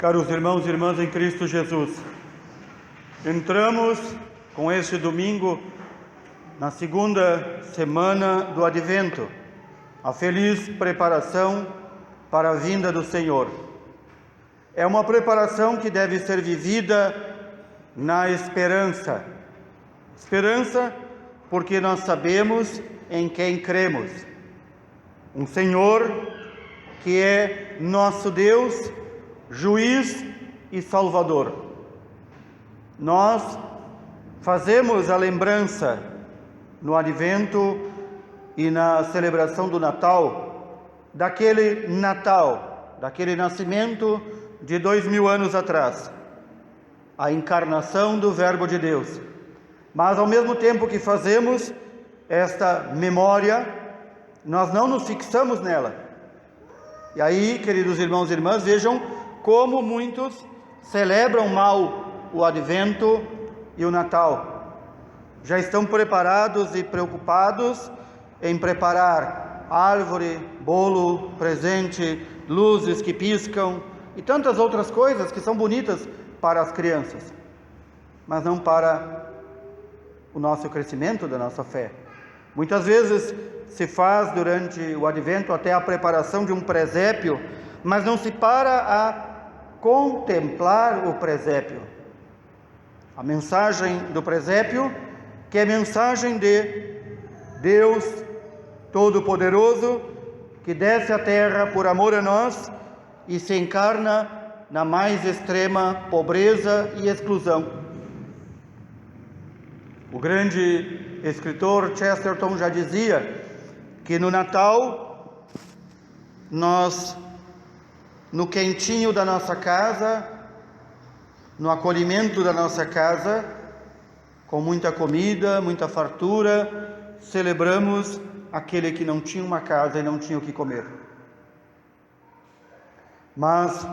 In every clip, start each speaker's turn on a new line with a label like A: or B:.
A: Caros irmãos e irmãs em Cristo Jesus, entramos com este domingo na segunda semana do Advento, a feliz preparação para a vinda do Senhor. É uma preparação que deve ser vivida na esperança. Esperança porque nós sabemos em quem cremos. Um Senhor que é nosso Deus, juiz e salvador. Nós fazemos a lembrança no Advento e na celebração do Natal, daquele nascimento de 2000 anos atrás, a encarnação do Verbo de Deus. Mas ao mesmo tempo que fazemos esta memória, nós não nos fixamos nela. E aí, queridos irmãos e irmãs, vejam como muitos celebram mal o Advento e o Natal. Já estão preparados e preocupados em preparar árvore, bolo, presente, luzes que piscam e tantas outras coisas que são bonitas para as crianças, mas não para o nosso crescimento da nossa fé. Muitas vezes se faz durante o Advento até a preparação de um presépio, mas não se para a contemplar o presépio. A mensagem do presépio, que é a mensagem de Deus Todo-Poderoso, que desce à terra por amor a nós e se encarna na mais extrema pobreza e exclusão. O grande escritor Chesterton já dizia que no Natal, nós, no quentinho da nossa casa, no acolhimento da nossa casa, com muita comida, muita fartura, celebramos aquele que não tinha uma casa e não tinha o que comer. Mas,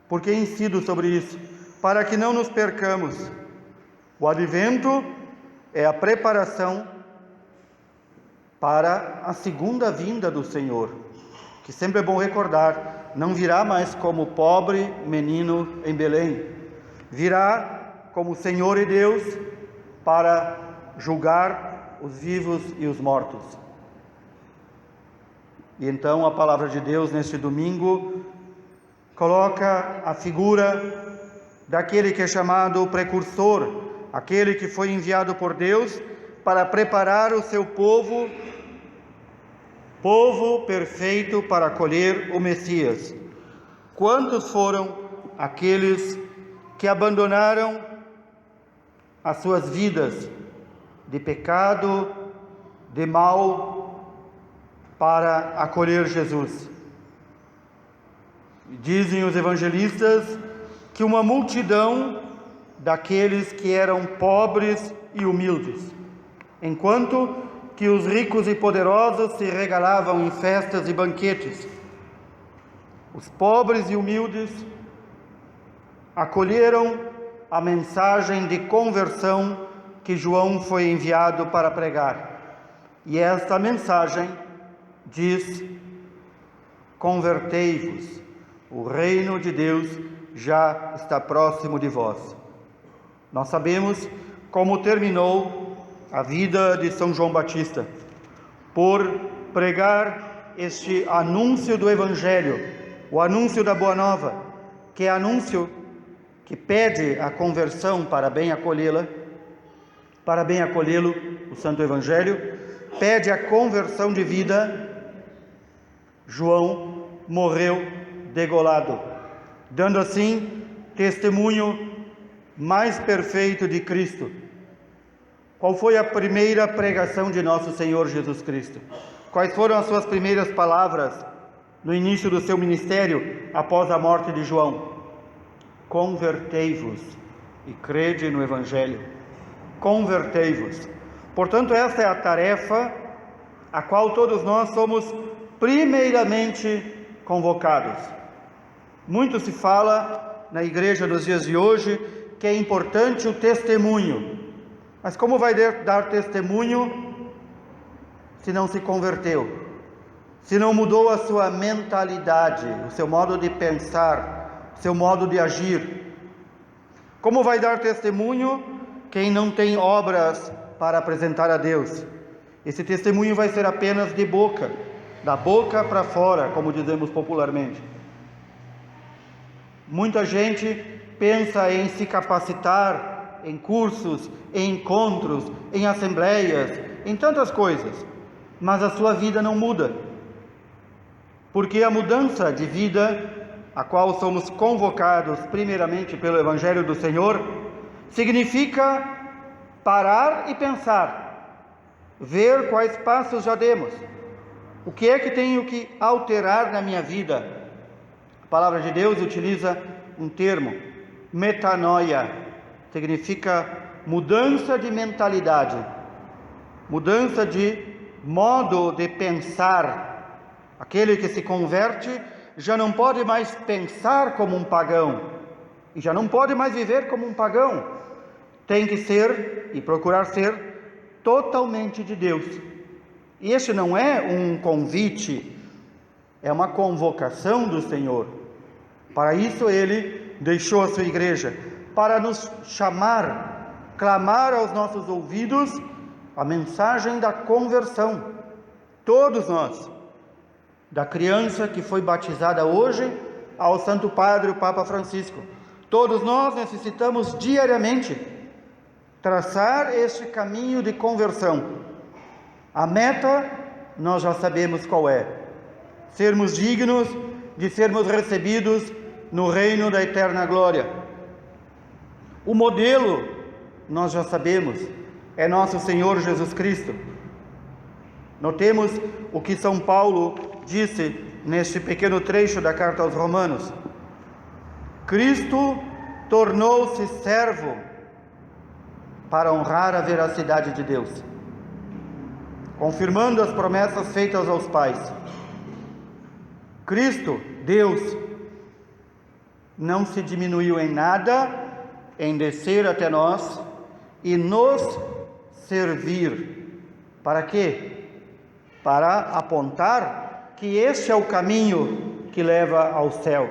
A: por que incido sobre isso? Para que não nos percamos. O Advento é a preparação para a segunda vinda do Senhor, que sempre é bom recordar, não virá mais como pobre menino em Belém, virá como Senhor e Deus para julgar os vivos e os mortos. E então a palavra de Deus neste domingo coloca a figura daquele que é chamado precursor, aquele que foi enviado por Deus para preparar o seu povo perfeito para acolher o Messias. Quantos foram aqueles que abandonaram as suas vidas de pecado, de mal, para acolher Jesus? Dizem os evangelistas que uma multidão daqueles que eram pobres e humildes, enquanto que os ricos e poderosos se regalavam em festas e banquetes, os pobres e humildes acolheram a mensagem de conversão que João foi enviado para pregar. E esta mensagem diz: convertei-vos, o reino de Deus já está próximo de vós. Nós sabemos como terminou a vida de São João Batista, por pregar este anúncio do Evangelho, o anúncio da Boa Nova, que é anúncio que pede a conversão para bem acolhê-la, para bem acolhê-lo, o Santo Evangelho, pede a conversão de vida. João morreu degolado, dando assim testemunho mais perfeito de Cristo. Qual foi a primeira pregação de nosso Senhor Jesus Cristo? Quais foram as suas primeiras palavras no início do seu ministério após a morte de João? Convertei-vos e crede no Evangelho. Convertei-vos. Portanto, esta é a tarefa a qual todos nós somos primeiramente convocados. Muito se fala na igreja nos dias de hoje que é importante o testemunho. Mas como vai dar testemunho se não se converteu? Se não mudou a sua mentalidade, o seu modo de pensar, seu modo de agir. Como vai dar testemunho quem não tem obras para apresentar a Deus? Esse testemunho vai ser apenas de boca, da boca para fora, como dizemos popularmente. Muita gente pensa em se capacitar em cursos, em encontros, em assembleias, em tantas coisas, mas a sua vida não muda. Porque a mudança de vida, a qual somos convocados primeiramente pelo Evangelho do Senhor, significa parar e pensar, ver quais passos já demos, o que é que tenho que alterar na minha vida. A palavra de Deus utiliza um termo, metanoia, significa mudança de mentalidade, mudança de modo de pensar. Aquele que se converte já não pode mais pensar como um pagão, e já não pode mais viver como um pagão. Tem que ser e procurar ser totalmente de Deus. E este não é um convite, é uma convocação do Senhor. Para isso Ele deixou a sua igreja, para nos chamar, clamar aos nossos ouvidos a mensagem da conversão. Todos nós, da criança que foi batizada hoje ao Santo Padre, o Papa Francisco, todos nós necessitamos diariamente traçar este caminho de conversão. A meta nós já sabemos qual é: sermos dignos de sermos recebidos no reino da eterna glória. O modelo nós já sabemos, é nosso Senhor Jesus Cristo. Notemos o que São Paulo disse neste pequeno trecho da carta aos Romanos: Cristo tornou-se servo para honrar a veracidade de Deus, confirmando as promessas feitas aos pais. Cristo, Deus, não se diminuiu em nada em descer até nós e nos servir. Para quê? Para apontar que este é o caminho que leva ao céu.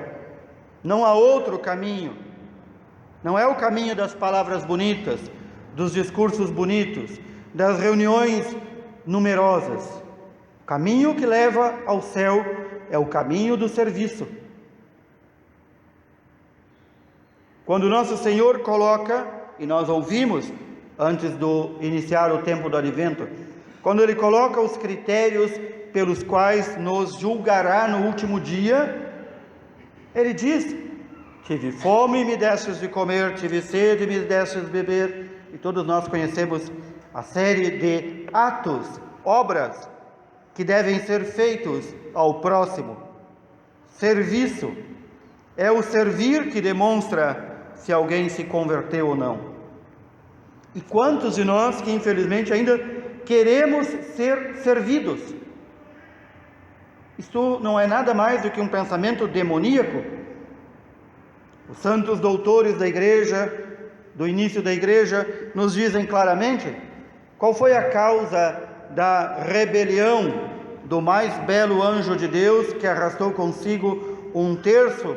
A: Não há outro caminho. Não é o caminho das palavras bonitas, dos discursos bonitos, das reuniões numerosas. O caminho que leva ao céu é o caminho do serviço. Quando nosso Senhor coloca, e nós ouvimos antes de iniciar o tempo do advento, quando Ele coloca os critérios pelos quais nos julgará no último dia, Ele diz: tive fome e me destes de comer, tive sede e me destes de beber. E todos nós conhecemos a série de atos, obras que devem ser feitos ao próximo. Serviço é o servir que demonstra se alguém se converteu ou não. E quantos de nós que infelizmente ainda queremos ser servidos? Isto não é nada mais do que um pensamento demoníaco. Os santos doutores da igreja, do início da igreja, nos dizem claramente qual foi a causa da rebelião do mais belo anjo de Deus, que arrastou consigo 1/3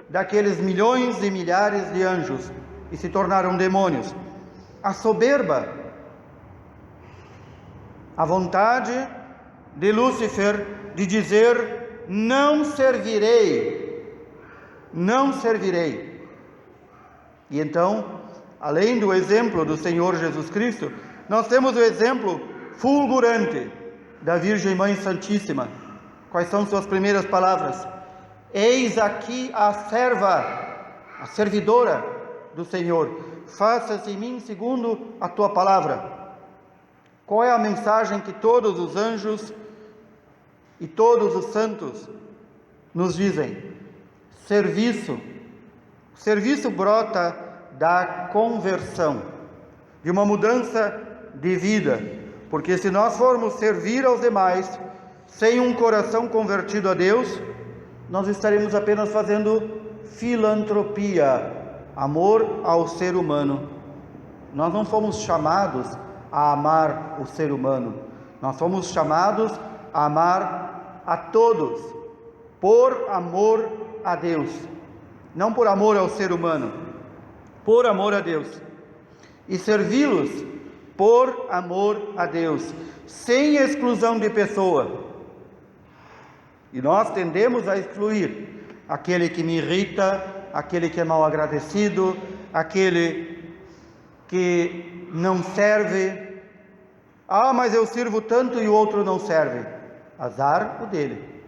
A: daqueles milhões e milhares de anjos e se tornaram demônios. A soberba, a vontade de Lúcifer de dizer: não servirei, não servirei. E então, além do exemplo do Senhor Jesus Cristo, nós temos o exemplo fulgurante da Virgem Mãe Santíssima. Quais são suas primeiras palavras? Eis aqui a serva, a servidora do Senhor, faça-se em mim segundo a tua palavra. Qual é a mensagem que todos os anjos e todos os santos nos dizem? Serviço. O serviço brota da conversão, de uma mudança de vida, porque se nós formos servir aos demais sem um coração convertido a Deus, nós estaremos apenas fazendo filantropia, amor ao ser humano. Nós não fomos chamados a amar o ser humano, nós fomos chamados a amar a todos, por amor a Deus. não por amor ao ser humano, por amor a Deus, e servi-los por amor a Deus, sem exclusão de pessoa. E nós tendemos a excluir aquele que me irrita, aquele que é mal agradecido, aquele que não serve. Ah, mas eu sirvo tanto e o outro não serve. Azar o dele.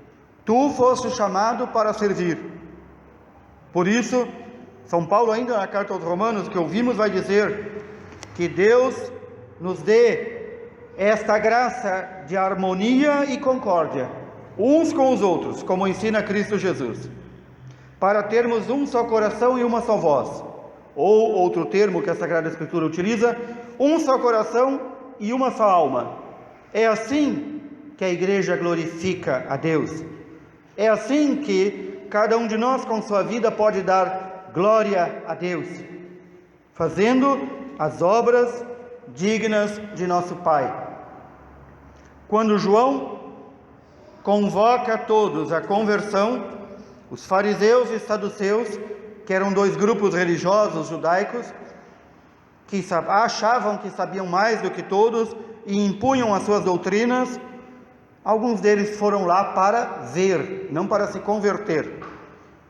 A: Tu foste chamado para servir. Por isso, São Paulo, ainda na carta aos Romanos, que ouvimos, vai dizer que Deus nos dê esta graça de harmonia e concórdia, uns com os outros, como ensina Cristo Jesus, para termos um só coração e uma só voz. Ou, outro termo que a Sagrada Escritura utiliza, um só coração e uma só alma. É assim que a igreja glorifica a Deus. É assim que cada um de nós com sua vida pode dar glória a Deus, fazendo as obras dignas de nosso Pai. Quando João convoca todos à conversão, os fariseus e saduceus, que eram dois grupos religiosos judaicos, que achavam que sabiam mais do que todos e impunham as suas doutrinas, alguns deles foram lá para ver, não para se converter.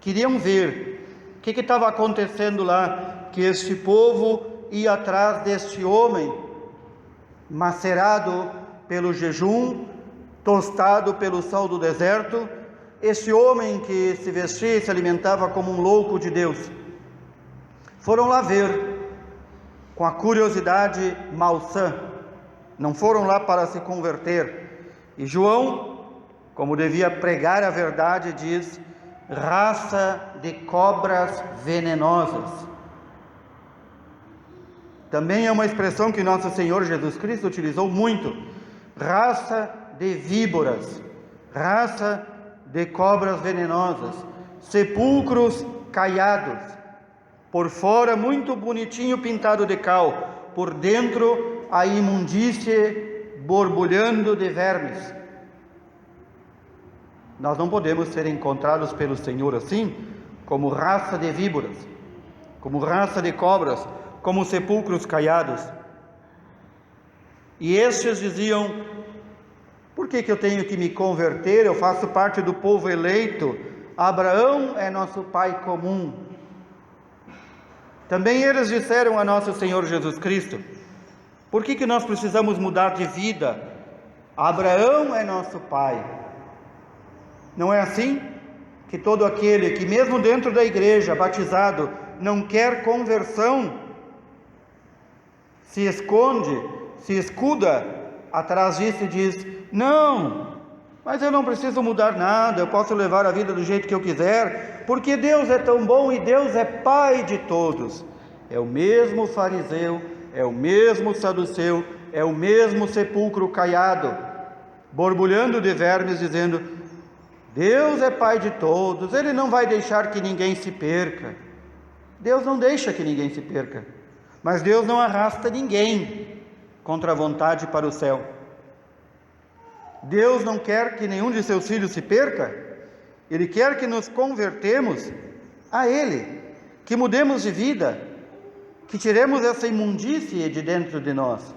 A: Queriam ver o que estava acontecendo lá, que este povo ia atrás deste homem, macerado pelo jejum, tostado pelo sol do deserto, este homem que se vestia e se alimentava como um louco de Deus. Foram lá ver, com a curiosidade malsã, não foram lá para se converter. E João, como devia pregar a verdade, diz: raça de cobras venenosas. Também é uma expressão que nosso Senhor Jesus Cristo utilizou muito: raça de víboras, raça de cobras venenosas, sepulcros caiados, por fora muito bonitinho pintado de cal, por dentro a imundície borbulhando de vermes. Nós não podemos ser encontrados pelo Senhor assim, como raça de víboras, como raça de cobras, como sepulcros caiados. E estes diziam: por que eu tenho que me converter? Eu faço parte do povo eleito, Abraão é nosso pai comum. Também eles disseram a nosso Senhor Jesus Cristo: por que nós precisamos mudar de vida? Abraão é nosso pai. Não é assim que todo aquele que mesmo dentro da igreja, batizado, não quer conversão, se esconde, se escuda atrás disso e diz: não, mas eu não preciso mudar nada, eu posso levar a vida do jeito que eu quiser, porque Deus é tão bom e Deus é Pai de todos. É o mesmo fariseu, é o mesmo saduceu, é o mesmo sepulcro caiado, borbulhando de vermes, dizendo: Deus é Pai de todos, Ele não vai deixar que ninguém se perca. Deus não deixa que ninguém se perca, mas Deus não arrasta ninguém contra a vontade para o céu. Deus não quer que nenhum de seus filhos se perca, Ele quer que nos convertemos a Ele, que mudemos de vida, que tiremos essa imundície de dentro de nós,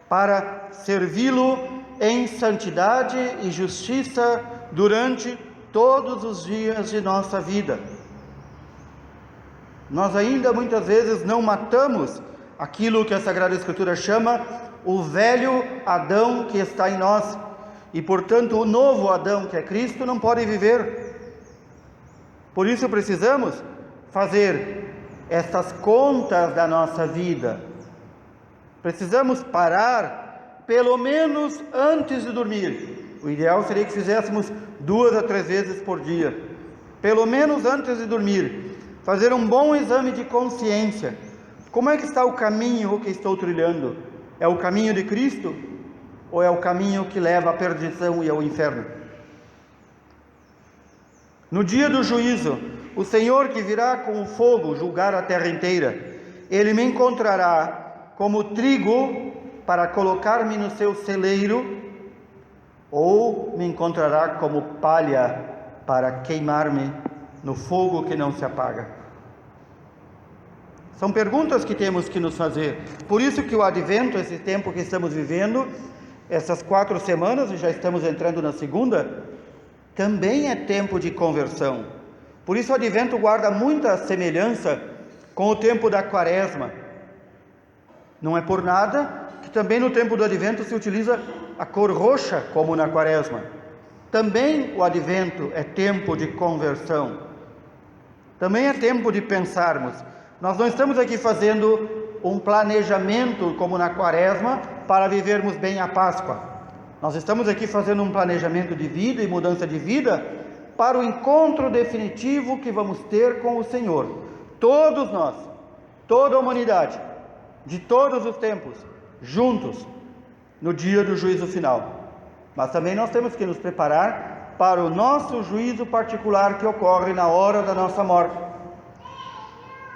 A: para servi-lo em santidade e justiça durante todos os dias de nossa vida. Nós ainda muitas vezes não matamos aquilo que a Sagrada Escritura chama o velho Adão que está em nós, e portanto o novo Adão, que é Cristo, não pode viver. Por isso precisamos fazer estas contas da nossa vida. Precisamos parar, pelo menos antes de dormir. O ideal seria que fizéssemos 2 a 3 vezes por dia, pelo menos antes de dormir, fazer um bom exame de consciência. Como é que está o caminho que estou trilhando? É o caminho de Cristo? Ou é o caminho que leva à perdição e ao inferno? No dia do juízo, o Senhor que virá com o fogo julgar a terra inteira, Ele me encontrará como trigo para colocar-me no seu celeiro, ou me encontrará como palha para queimar-me no fogo que não se apaga? São perguntas que temos que nos fazer. Por isso que o Advento, esse tempo que estamos vivendo, essas 4 semanas, e já estamos entrando na segunda, também é tempo de conversão. Por isso o Advento guarda muita semelhança com o tempo da Quaresma. Não é por nada que também no tempo do Advento se utiliza a cor roxa, como na Quaresma. Também o Advento é tempo de conversão. Também é tempo de pensarmos. Nós não estamos aqui fazendo um planejamento, como na Quaresma, para vivermos bem a Páscoa. Nós estamos aqui fazendo um planejamento de vida e mudança de vida para o encontro definitivo que vamos ter com o Senhor. Todos nós, toda a humanidade, de todos os tempos, juntos, no dia do juízo final. Mas também nós temos que nos preparar para o nosso juízo particular que ocorre na hora da nossa morte.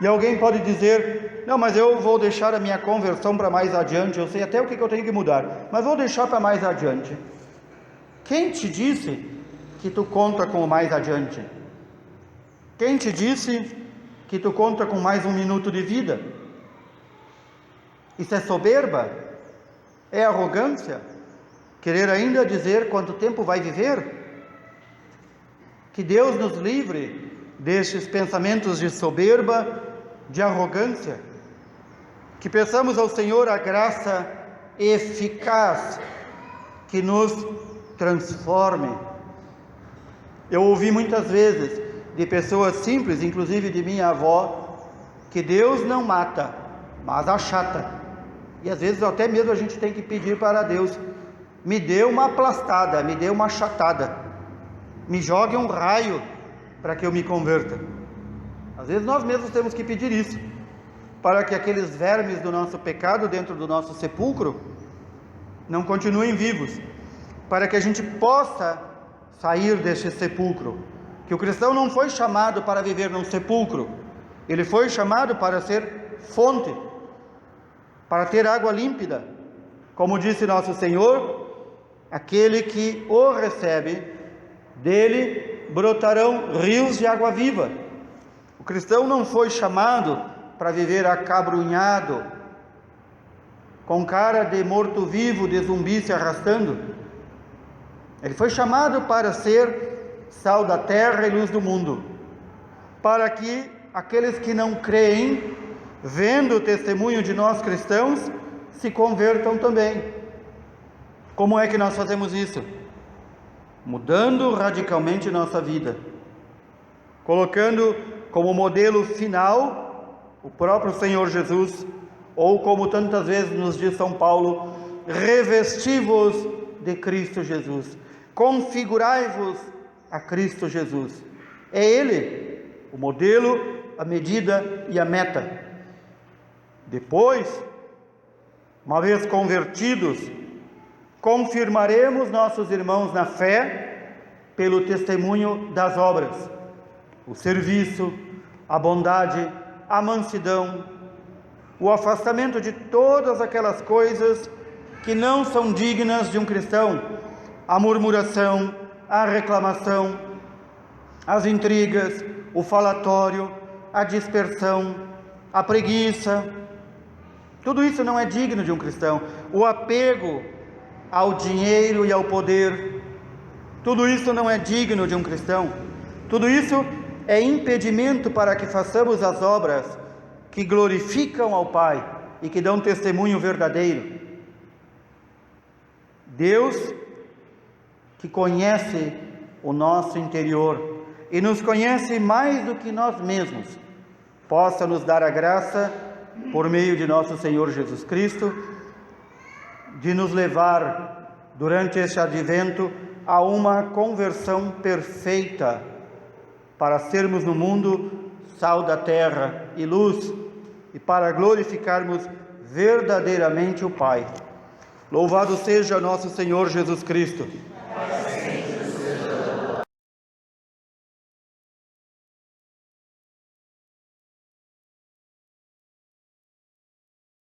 A: E alguém pode dizer: não, mas eu vou deixar a minha conversão para mais adiante, eu sei até o que eu tenho que mudar, mas vou deixar para mais adiante. Quem te disse que tu conta com o mais adiante? Quem te disse que tu conta com mais 1 minuto de vida? Isso é soberba? É arrogância? Querer ainda dizer quanto tempo vai viver? Que Deus nos livre destes pensamentos de soberba, de arrogância. Que peçamos ao Senhor a graça eficaz que nos transforme. Eu ouvi muitas vezes de pessoas simples, inclusive de minha avó, que Deus não mata, mas achata. E às vezes até mesmo a gente tem que pedir para Deus: me dê uma aplastada, me dê uma achatada, me jogue um raio para que eu me converta. Às vezes nós mesmos temos que pedir isso, para que aqueles vermes do nosso pecado dentro do nosso sepulcro não continuem vivos, para que a gente possa sair deste sepulcro. Que o cristão não foi chamado para viver num sepulcro, ele foi chamado para ser fonte, para ter água límpida. Como disse nosso Senhor: aquele que o recebe, dele brotarão rios de água viva. O cristão não foi chamado para viver acabrunhado, com cara de morto-vivo, de zumbi se arrastando. Ele foi chamado para ser sal da terra e luz do mundo, para que aqueles que não creem, vendo o testemunho de nós cristãos, se convertam também. Como é que nós fazemos isso? Mudando radicalmente nossa vida, colocando como modelo final o próprio Senhor Jesus, ou como tantas vezes nos diz São Paulo: revesti-vos de Cristo Jesus, configurai-vos a Cristo Jesus. É Ele o modelo, a medida e a meta. Depois, uma vez convertidos, confirmaremos nossos irmãos na fé pelo testemunho das obras, o serviço, a bondade, a mansidão, o afastamento de todas aquelas coisas que não são dignas de um cristão: a murmuração, a reclamação, as intrigas, o falatório, a dispersão, a preguiça. Tudo isso não é digno de um cristão. O apego ao dinheiro e ao poder, tudo isso não é digno de um cristão. Tudo isso é impedimento para que façamos as obras que glorificam ao Pai e que dão testemunho verdadeiro. Deus, que conhece o nosso interior e nos conhece mais do que nós mesmos, possa nos dar a graça, por meio de nosso Senhor Jesus Cristo, de nos levar durante este advento a uma conversão perfeita, para sermos no mundo sal da terra e luz, e para glorificarmos verdadeiramente o Pai. Louvado seja nosso Senhor Jesus Cristo.